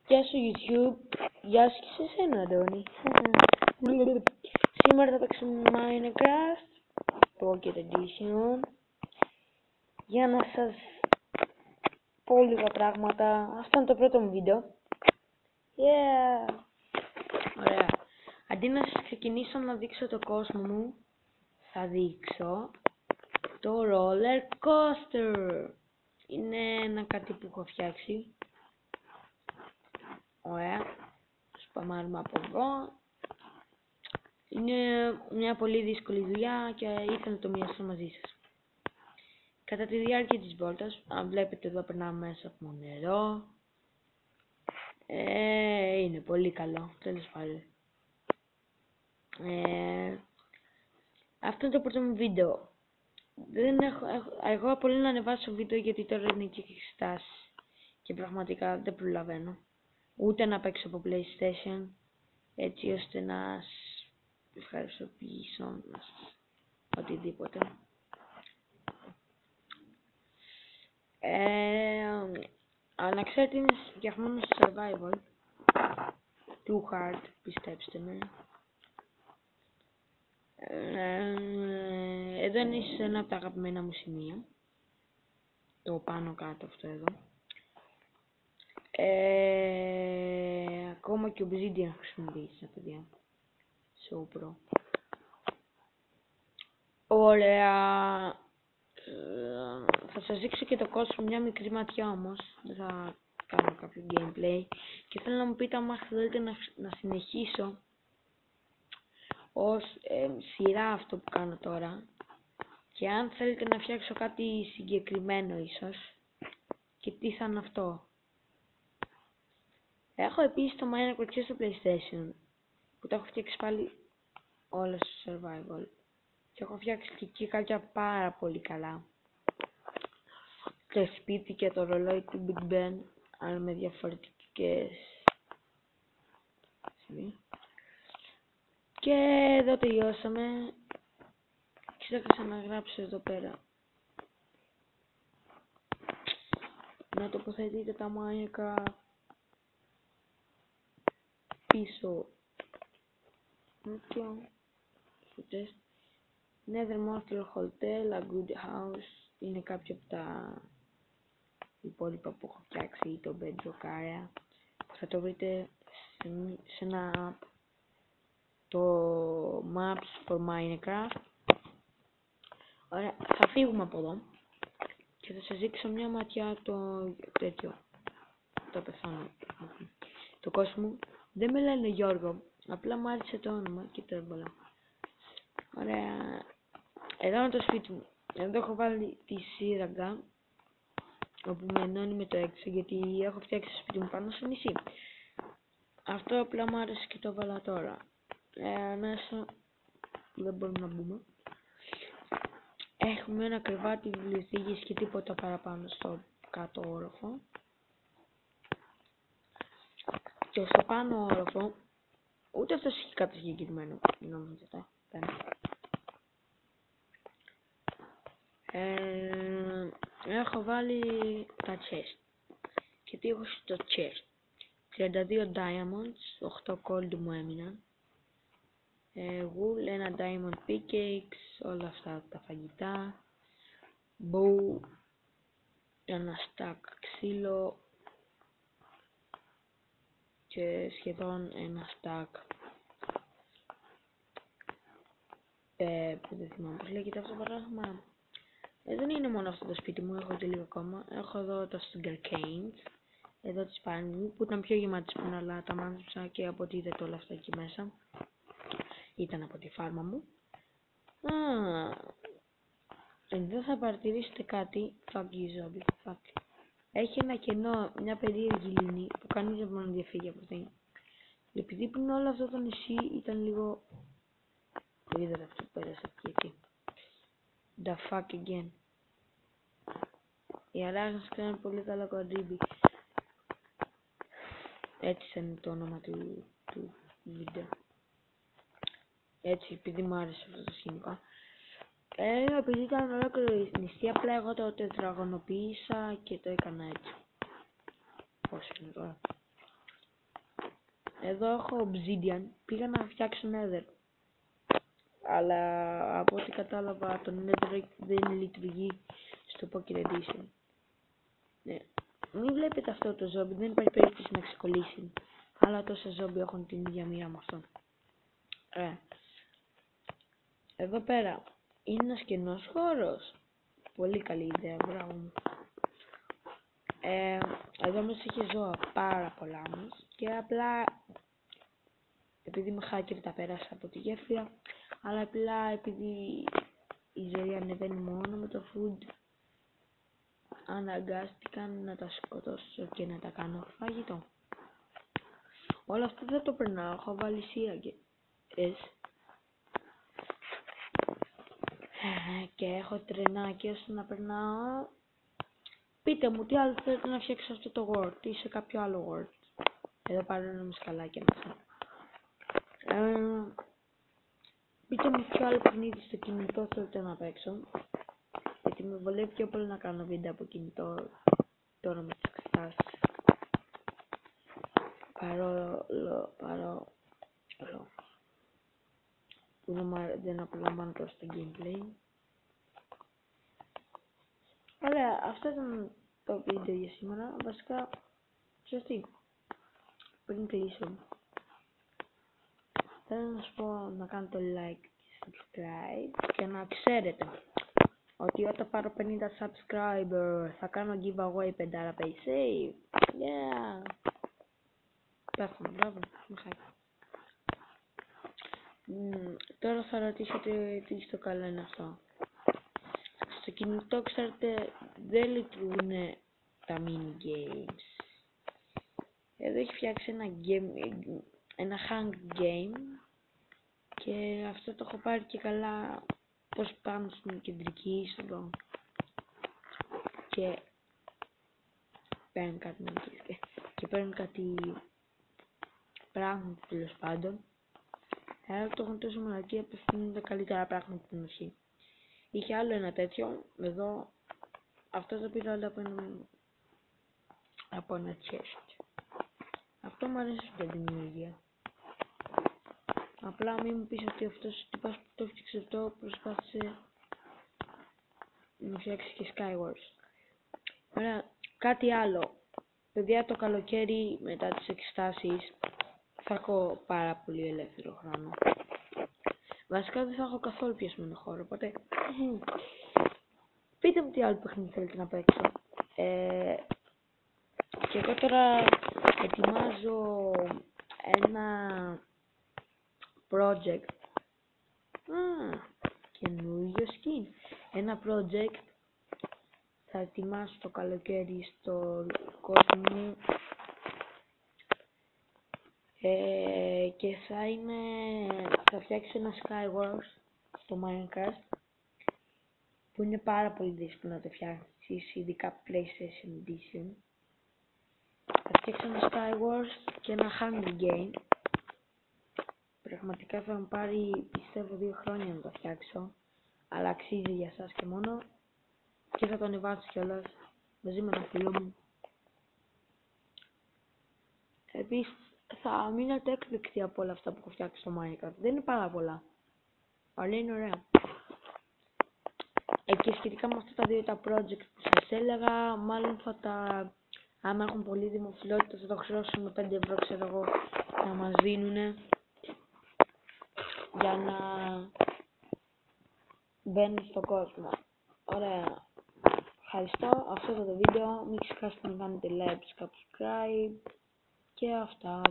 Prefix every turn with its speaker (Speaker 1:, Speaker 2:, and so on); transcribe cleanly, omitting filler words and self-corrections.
Speaker 1: Γεια σου YouTube, γεια σου και σε εσένα Αντώνη. Σήμερα θα παίξουμε Minecraft Pocket Edition για να σας πω λίγα πράγματα. Αυτό είναι το πρώτο μου βίντεο. Ωραία. Αντί να σας ξεκινήσω να δείξω το κόσμο μου, θα δείξω το Roller Coaster. Είναι ένα κάτι που έχω φτιάξει. Ωραία. Σπαμάρουμε από εδώ. Είναι μια πολύ δύσκολη δουλειά και ήθελα να το μοιραστώ μαζί σας. Κατά τη διάρκεια της βόλτας, αν βλέπετε εδώ περνάμε μέσα από νερό. Είναι πολύ καλό, τέλος πάντων. Αυτό είναι το πρώτο μου βίντεο. Εγώ απολύτως να ανεβάσω βίντεο γιατί τώρα είναι και εξετάσεις και πραγματικά δεν προλαβαίνω. Ούτε να παίξω από PlayStation, έτσι ώστε να ευχαριστήσω οτιδήποτε. Να ξέρετε, είναι φτιαχμένο στο survival. Too hard, πιστέψτε με. Εδώ είναι ίσως ένα από τα αγαπημένα μου σημεία. Το πάνω κάτω αυτό εδώ. Ακόμα και Obsidian χρησιμοποιήσει, παιδιά. So pro. Ωραία. Θα σας δείξω και το κόσμο μια μικρή ματιά όμως. Δεν θα κάνω κάποιο gameplay. Και θέλω να μου πείτε αν θέλετε να συνεχίσω ως σειρά αυτό που κάνω τώρα. Και αν θέλετε να φτιάξω κάτι συγκεκριμένο ίσως. Και τι θα είναι αυτό. Έχω επίσης το Minecraft και στο PlayStation. Που το έχω φτιάξει πάλι όλα στο survival. Και έχω φτιάξει και εκεί κάποια πάρα πολύ καλά. Το σπίτι και το ρολόι του Big Ben, αλλά με διαφορετικές. Και εδώ τελειώσαμε. Ξέχασα να γράψω εδώ πέρα. Να τοποθετείτε τα Minecraft πίσω. Nether Monster Hotel, A Good House. Είναι κάποια από τα υπόλοιπα που έχω φτιάξει, ή το Bedrock Area. Θα το βρείτε σε ένα app, το Maps for Minecraft. Ωραία, θα φύγουμε από εδώ και θα σας δείξω μια ματιά το τέτοιο. Το πεθάνω. Το κόσμο. Δεν με λένε Γιώργο, απλά μου άρεσε το όνομα και το έβαλα. Ωραία. Εδώ είναι το σπίτι μου. Εδώ έχω βάλει τη σύραγγα όπου με ενώνει με το έξω, γιατί έχω φτιάξει το σπίτι μου πάνω στο νησί. Αυτό απλά μου άρεσε και το έβαλα τώρα. Μέσα δεν μπορούμε να μπούμε. Έχουμε ένα κρεβάτι, βιβλιοθήκης και τίποτα παραπάνω στο κάτω όροφο. Και στο πάνω όροφο, ούτε αυτός έχει κάτι συγκεκριμένο, νομίζετε. Έχω βάλει τα chest. Και τι έχω στο chest. 32 diamonds, 8 gold μου έμειναν. Wool, ένα diamond pickaxe, όλα αυτά τα φαγητά. Bow, ένα stack ξύλο. Και σχεδόν ένα stack. Που δεν θυμάμαι πώς λέγεται αυτό το πράγμα. Δεν είναι μόνο αυτό το σπίτι μου, έχω και λίγο ακόμα. Έχω εδώ το sugarcanes. Εδώ τις πάνι που ήταν πιο γεμάτες πριν, αλλά τα μάζεψα και από ό,τι είδατε όλα αυτά εκεί μέσα. Ήταν από τη φάρμα μου. Εδώ θα παρατηρήσετε κάτι. Fuck you zombie, fuck. Έχει ένα κενό, μια περίεργη λίμνη που κανείς δεν μπορεί να διαφύγει από αυτήν. Επειδή πριν όλο αυτό το νησί ήταν λίγο... Το είδατε αυτό που πέρασε εκεί. The fuck again. Οι αράγνες κάνουν πολύ καλό κοντρίμπι. Έτσι είναι το όνομα του βίντεο. Έτσι, επειδή μου άρεσε αυτό το σκηνικό. Επειδή ήταν ολόκληρο νησί, απλά εγώ το τετραγωνοποίησα και το έκανα έτσι. Πώς είναι τώρα. Εδώ έχω Obsidian, πήγα να φτιάξω Nether. Αλλά από ό,τι κατάλαβα το Nether δεν λειτουργεί στο Pocket Edition. Ναι. Μην βλέπετε αυτό το zombie, δεν υπάρχει περίπτωση να ξεκολλήσει. Αλλά τόσα zombie έχουν την ίδια μοίρα με αυτό. Εδώ πέρα είναι ένας κενός χώρος. Πολύ καλή ιδέα, μπράβο μου. Εδώ μέσα είχε ζώα πάρα πολλά όμως και απλά επειδή είμαι hacker τα πέρασα από τη γέφυρα, αλλά απλά επειδή η ζωή ανεβαίνει μόνο με το food, αναγκάστηκαν να τα σκοτώσω και να τα κάνω φαγητό. Όλα αυτά δεν το περνάω, έχω βάλει σύραγγες και έχω τρενάκι ώστε να περνάω. Πείτε μου τι άλλο θέλετε να φτιάξω αυτό το word ή σε κάποιο άλλο word. Εδώ πάρω ένα μουσκαλάκι μέσα. Πείτε μου ποιο άλλο παιχνίδι στο κινητό θέλετε να παίξω. Γιατί με βολεύει πιο πολύ να κάνω βίντεο από κινητό τώρα με τις εξετάσεις. Παρόλο που δεν απολαμβάνω τόσο το gameplay. Ωραία, αυτό ήταν το βίντεο για σήμερα. Βασικά, σωστή. Πριν κλείσω, θέλω να σας πω να κάνετε like και subscribe και να ξέρετε ότι όταν πάρω 50 subscribers θα κάνω giveaway 5 pay save. Yeah! Πέφτω, μπράβο, μου χάει. Τώρα θα ρωτήσετε τι στο καλό είναι αυτό. Στο κινητό, ξέρετε, δεν λειτουργούν τα mini games. Εδώ έχει φτιάξει ένα hang game και αυτό το έχω πάρει και καλά πως πάνω στην κεντρική είσοδο και παίρνει κάτι πράγματα τέλος πάντων. Αλλά το έχουν τόσο μαλακία που είναι τα καλύτερα πράγματα στην αρχή. Είχε άλλο ένα τέτοιο, εδώ αυτό το πήρα όλα από ένα chest. Αυτό μου αρέσει στην δημιουργία. Απλά μην μου πεις ότι αυτός ο τύπος που το έφτιαξε αυτό προσπάθησε να φτιάξει και Skywars. Ωραία, κάτι άλλο. Παιδιά, το καλοκαίρι μετά τις εξετάσεις θα έχω πάρα πολύ ελεύθερο χρόνο. Βασικά δεν θα έχω καθόλου πιασμένο χώρο, οπότε πείτε μου τι άλλο παιχνίδι θέλετε να παίξω. Και εγώ τώρα ετοιμάζω ένα project. Καινούριο skin. Ένα project θα ετοιμάσω το καλοκαίρι στο κόσμο μου και θα φτιάξω ένα Skywars στο Minecraft που είναι πάρα πολύ δύσκολο να το φτιάξεις, ειδικά PlayStation Edition. Θα φτιάξω ένα Skywars και ένα Hunger Game. Πραγματικά θα μου πάρει, πιστεύω, 2 χρόνια να το φτιάξω, αλλά αξίζει για σας και μόνο, και θα το ανεβάσω κιόλας μαζί με ένα φίλο μου. Επίσης θα μείνετε έκπληκτοι από όλα αυτά που έχω φτιάξει στο Minecraft. Δεν είναι πάρα πολλά, αλλά είναι ωραία. Και σχετικά με αυτά τα δύο τα project που σας έλεγα, μάλλον άμα έχουν πολύ δημοφιλότητα θα το χρεώσουμε 5 ευρώ, ξέρω εγώ, να μας δίνουνε για να μπαίνουν στον κόσμο. Ωραία. Ευχαριστώ. Αυτό ήταν το βίντεο. Μην ξεχάσετε να κάνετε like, subscribe και αυτά.